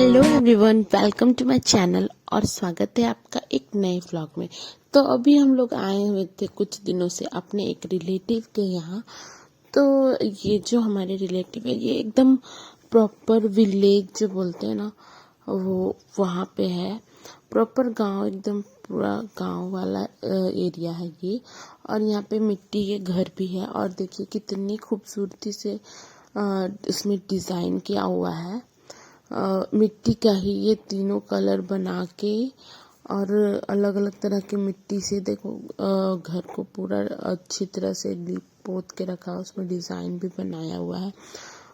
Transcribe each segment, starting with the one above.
Hello everyone, welcome to my channel और स्वागत है आपका एक नए व्लॉग में। तो अभी हम लोग आए हुए थे कुछ दिनों से अपने एक रिलेटिव के यहाँ। तो ये जो हमारे रिलेटिव है ये एकदम प्रॉपर विलेज जो बोलते हैं ना, वो वहाँ पे है। प्रॉपर गांव, एकदम पूरा गांव वाला एरिया है ये। और यहाँ पे मिट्टी के घर भी है और देखिए कितनी खूबसूरती से इसमें डिज़ाइन किया हुआ है। मिट्टी का ही ये तीनों कलर बना के और अलग अलग तरह की मिट्टी से देखो घर को पूरा अच्छी तरह से लीप पोत के रखा, उसमें डिज़ाइन भी बनाया हुआ है।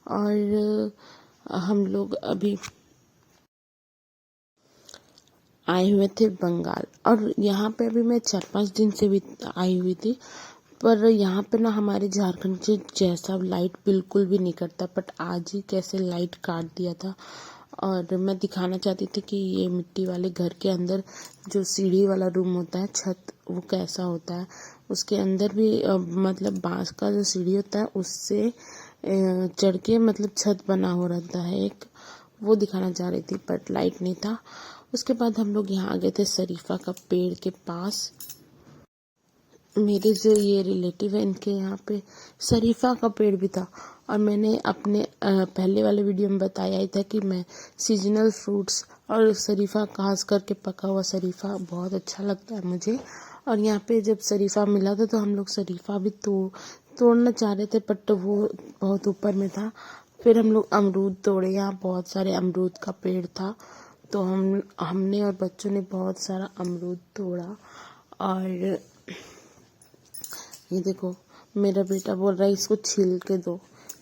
और हम लोग अभी आए हुए थे बंगाल, और यहाँ पे अभी मैं 4-5 दिन से भी आई हुई थी। पर यहाँ पे ना हमारे झारखंड के जैसा लाइट बिल्कुल भी नहीं करता, बट आज ही कैसे लाइट काट दिया था। और मैं दिखाना चाहती थी कि ये मिट्टी वाले घर के अंदर जो सीढ़ी वाला रूम होता है, छत, वो कैसा होता है। उसके अंदर भी मतलब बांस का जो सीढ़ी होता है उससे चढ़ के मतलब छत बना हो रहता है एक, वो दिखाना चाह रही थी, बट लाइट नहीं था। उसके बाद हम लोग यहाँ आ गए थे शरीफा का पेड़ के पास। मेरे जो ये रिलेटिव है इनके यहाँ पे शरीफा का पेड़ भी था। और मैंने अपने पहले वाले वीडियो में बताया ही था कि मैं सीजनल फ्रूट्स और शरीफा, खास करके पका हुआ शरीफा बहुत अच्छा लगता है मुझे। और यहाँ पे जब शरीफा मिला था तो हम लोग शरीफा भी तोड़ना चाह रहे थे, बट वो बहुत ऊपर में था। फिर हम लोग अमरूद तोड़े, यहाँ बहुत सारे अमरूद का पेड़ था, तो हमने और बच्चों ने बहुत सारा अमरूद तोड़ा। और ये देखो मेरा बेटा बोल रहा है इसको छील के दो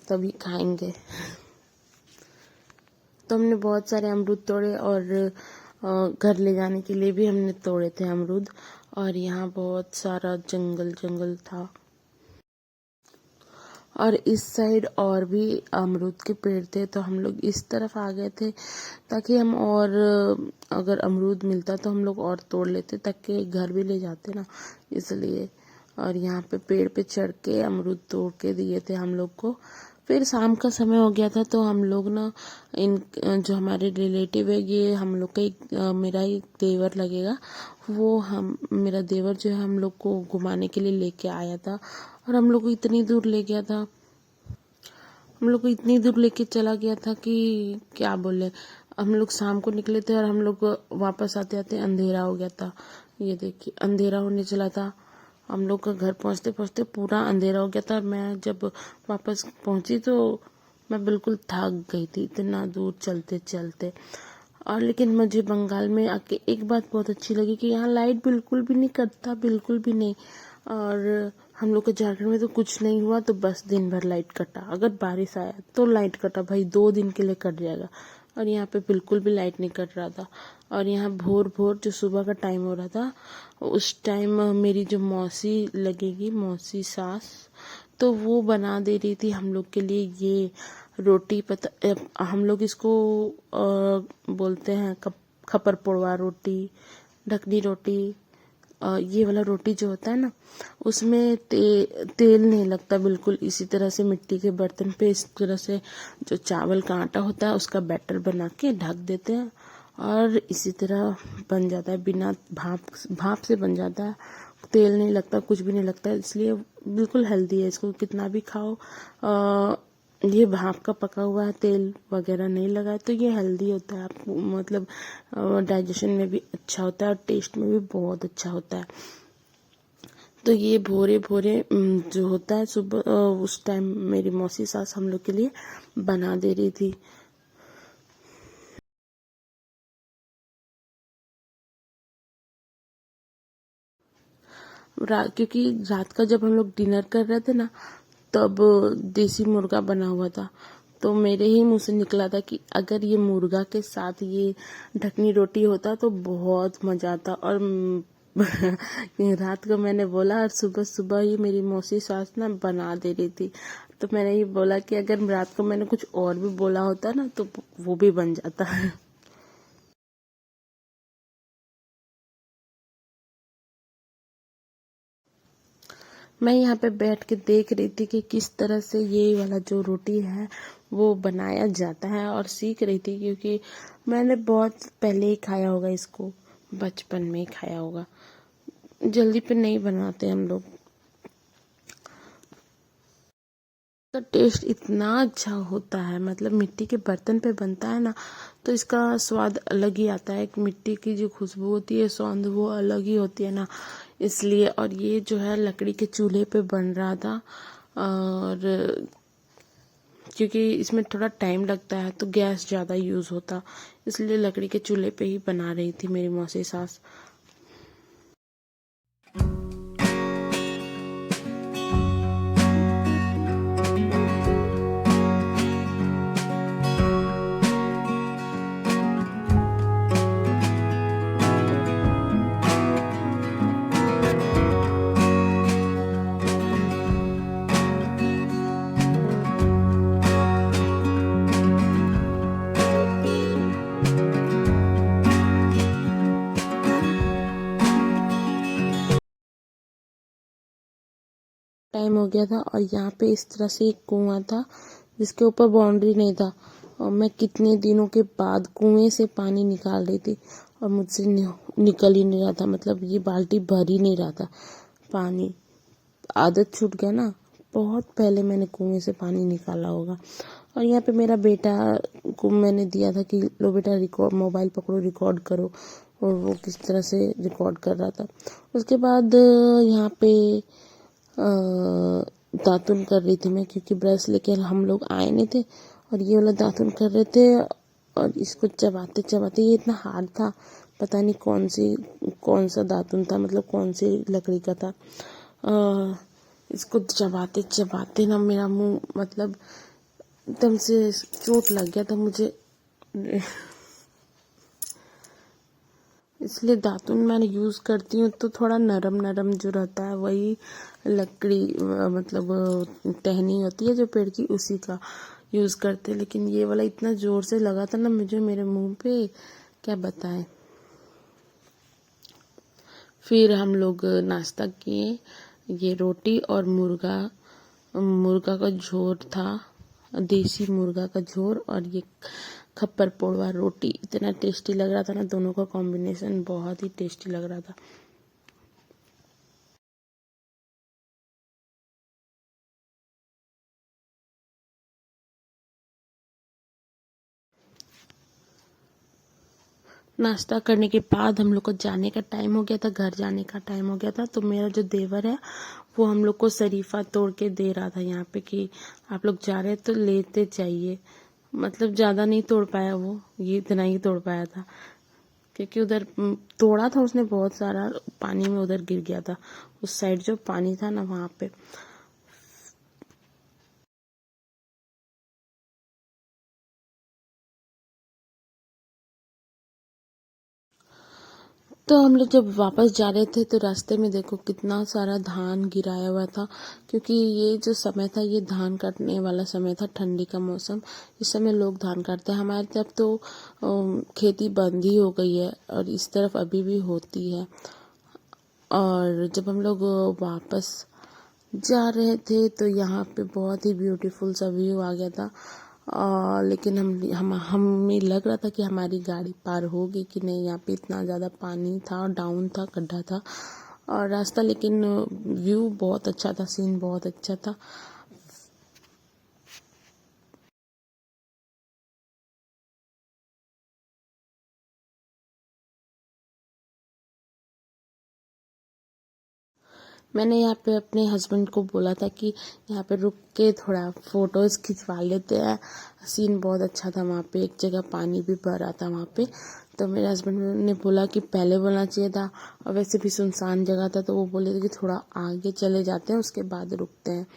तभी खाएंगे। तो हमने बहुत सारे अमरूद तोड़े और घर ले जाने के लिए भी हमने तोड़े थे अमरूद। और यहाँ बहुत सारा जंगल जंगल था। और इस साइड और भी अमरूद के पेड़ थे, तो हम लोग इस तरफ आ गए थे ताकि हम और अगर अमरूद मिलता तो हम लोग और तोड़ लेते ताकि घर भी ले जाते ना, इसलिए। और यहाँ पे पेड़ पे चढ़ के अमरूद तोड़ के दिए थे हम लोग को। फिर शाम का समय हो गया था तो हम लोग ना इन जो हमारे रिलेटिव है, ये हम लोग का एक मेरा ही देवर लगेगा, वो हम मेरा देवर जो है हम लोग को घुमाने के लिए लेके आया था। और हम लोग को इतनी दूर ले गया था, हम लोग को इतनी दूर लेके चला गया था कि क्या बोले। हम लोग शाम को निकले थे और हम लोग वापस आते आते अंधेरा हो गया था। ये देखिए अंधेरा होने चला था, हम लोग का घर पहुंचते पहुंचते पूरा अंधेरा हो गया था। मैं जब वापस पहुंची तो मैं बिल्कुल थक गई थी इतना दूर चलते चलते। और लेकिन मुझे बंगाल में आके एक बात बहुत अच्छी लगी कि यहाँ लाइट बिल्कुल भी नहीं कटता, बिल्कुल भी नहीं। और हम लोग के झारखंड में तो कुछ नहीं हुआ तो बस दिन भर लाइट कटा, अगर बारिश आया तो लाइट कटा, भाई 2 दिन के लिए कट जाएगा। और यहाँ पे बिल्कुल भी लाइट नहीं कट रहा था। और यहाँ भोर भोर जो सुबह का टाइम हो रहा था, उस टाइम मेरी जो मौसी लगेगी, मौसी सास, तो वो बना दे रही थी हम लोग के लिए ये रोटी। पता हम लोग इसको बोलते हैं खपर पोड़वा रोटी, ढकनी रोटी। ये वाला रोटी जो होता है ना, उसमें तेल नहीं लगता बिल्कुल। इसी तरह से मिट्टी के बर्तन पे इस तरह से जो चावल का आटा होता है उसका बैटर बना के ढक देते हैं और इसी तरह बन जाता है, बिना भाप से बन जाता है। तेल नहीं लगता, कुछ भी नहीं लगता, इसलिए बिल्कुल हेल्दी है। इसको कितना भी खाओ, ये भाप का पका हुआ है, तेल वगैरह नहीं लगा है, तो ये हेल्दी होता है। आप मतलब डाइजेशन में भी अच्छा होता है और टेस्ट में भी बहुत अच्छा होता है। तो ये भोरे भोरे जो होता है सुबह, उस टाइम मेरी मौसी सास हम लोग के लिए बना दे रही थी। क्योंकि रात का जब हम लोग डिनर कर रहे थे ना, तब देसी मुर्गा बना हुआ था, तो मेरे ही मुंह से निकला था कि अगर ये मुर्गा के साथ ये ढकनी रोटी होता तो बहुत मजा आता। और रात को मैंने बोला और सुबह सुबह ही मेरी मौसी सास ना बना दे रही थी, तो मैंने ये बोला कि अगर रात को मैंने कुछ और भी बोला होता ना तो वो भी बन जाता। मैं यहाँ पे बैठ के देख रही थी कि किस तरह से ये वाला जो रोटी है वो बनाया जाता है, और सीख रही थी क्योंकि मैंने बहुत पहले ही खाया होगा इसको, बचपन में ही खाया होगा। जल्दी पे नहीं बनाते हम लोग। का टेस्ट इतना अच्छा होता है, मतलब मिट्टी के बर्तन पे बनता है ना, तो इसका स्वाद अलग ही आता है। एक मिट्टी की जो खुशबू होती है, सौंध, वो अलग ही होती है ना, इसलिए। और ये जो है लकड़ी के चूल्हे पे बन रहा था, और क्योंकि इसमें थोड़ा टाइम लगता है तो गैस ज़्यादा यूज़ होता, इसलिए लकड़ी के चूल्हे पे ही बना रही थी मेरी मौसी सास। टाइम हो गया था, और यहाँ पे इस तरह से एक कुआं था जिसके ऊपर बाउंड्री नहीं था, और मैं कितने दिनों के बाद कुएं से पानी निकाल रही थी, और मुझसे निकल ही नहीं रहा था, मतलब ये बाल्टी भर ही नहीं रहा था पानी। आदत छूट गया ना, बहुत पहले मैंने कुएं से पानी निकाला होगा। और यहाँ पे मेरा बेटा को मैंने दिया था कि लो बेटा रिकॉर्ड, मोबाइल पकड़ो, रिकॉर्ड करो, और वो किस तरह से रिकॉर्ड कर रहा था। उसके बाद यहाँ पे दातुन कर रही थी मैं, क्योंकि ब्रश लेके हम लोग आए नहीं थे, और ये वाला दातुन कर रहे थे। और इसको चबाते चबाते, ये इतना हार्ड था, पता नहीं कौन सा दातुन था, मतलब कौन सी लकड़ी का था। इसको चबाते चबाते ना मेरा मुंह, मतलब एकदम से चोट लग गया था मुझे। इसलिए दातुन मैंने यूज़ करती हूँ तो थोड़ा नरम नरम जो रहता है वही लकड़ी, मतलब टहनी होती है जो पेड़ की, उसी का यूज़ करते। लेकिन ये वाला इतना ज़ोर से लगा था ना मुझे, मेरे मुंह पे, क्या बताएं। फिर हम लोग नाश्ता किए, ये रोटी और मुर्गा का झोर था, देसी मुर्गा का झोर, और ये खप्पर पोड़वा रोटी। इतना टेस्टी लग रहा था ना, दोनों का कॉम्बिनेशन बहुत ही टेस्टी लग रहा था। नाश्ता करने के बाद हम लोग को जाने का टाइम हो गया था, घर जाने का टाइम हो गया था। तो मेरा जो देवर है वो हम लोग को शरीफा तोड़ के दे रहा था यहाँ पे कि आप लोग जा रहे हैं तो लेते जाइए। मतलब ज़्यादा नहीं तोड़ पाया वो, ये इतना ही तोड़ पाया था, क्योंकि उधर तोड़ा था उसने बहुत सारा, पानी में उधर गिर गया था, उस साइड जो पानी था ना वहाँ पे। तो हम लोग जब वापस जा रहे थे तो रास्ते में देखो कितना सारा धान गिराया हुआ था, क्योंकि ये जो समय था ये धान काटने वाला समय था, ठंडी का मौसम। इस समय लोग धान काटते हैं। हमारी तरफ तो खेती बंद ही हो गई है, और इस तरफ अभी भी होती है। और जब हम लोग वापस जा रहे थे तो यहाँ पे बहुत ही ब्यूटीफुल सा व्यू आ गया था। लेकिन हमें लग रहा था कि हमारी गाड़ी पार होगी कि नहीं, यहाँ पे इतना ज़्यादा पानी था, डाउन था, गड्ढा था, और रास्ता, लेकिन व्यू बहुत अच्छा था, सीन बहुत अच्छा था। मैंने यहाँ पे अपने हस्बैंड को बोला था कि यहाँ पे रुक के थोड़ा फोटोज खिंचवा लेते हैं, सीन बहुत अच्छा था वहाँ पे, एक जगह पानी भी भरा था वहाँ पे। तो मेरे हस्बैंड ने बोला कि पहले बोलना चाहिए था, और वैसे भी सुनसान जगह था, तो वो बोले थे कि थोड़ा आगे चले जाते हैं, उसके बाद रुकते हैं।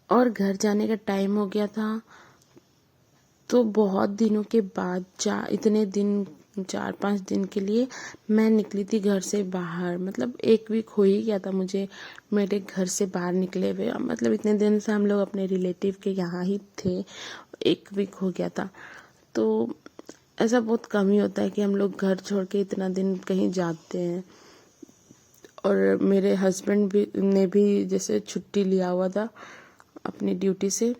और घर जाने का टाइम हो गया था, तो बहुत दिनों के बाद, इतने दिन, 4-5 दिन के लिए मैं निकली थी घर से बाहर। मतलब 1 वीक हो ही गया था मुझे मेरे घर से बाहर निकले हुए, मतलब इतने दिन से हम लोग अपने रिलेटिव के यहाँ ही थे, 1 वीक हो गया था। तो ऐसा बहुत कम ही होता है कि हम लोग घर छोड़ के इतना दिन कहीं जाते हैं। और मेरे हस्बैंड ने भी जैसे छुट्टी लिया हुआ था अपनी ड्यूटी से,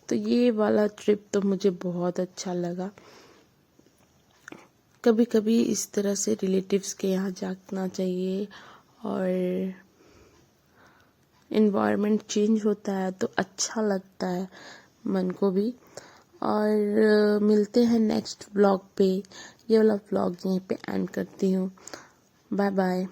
तो ये वाला ट्रिप तो मुझे बहुत अच्छा लगा। कभी कभी इस तरह से रिलेटिव्स के यहाँ जाना चाहिए, और इन्वायरमेंट चेंज होता है तो अच्छा लगता है मन को भी। और मिलते हैं नेक्स्ट व्लॉग पे। ये वाला व्लॉग यहीं पे एंड करती हूँ। Bye bye.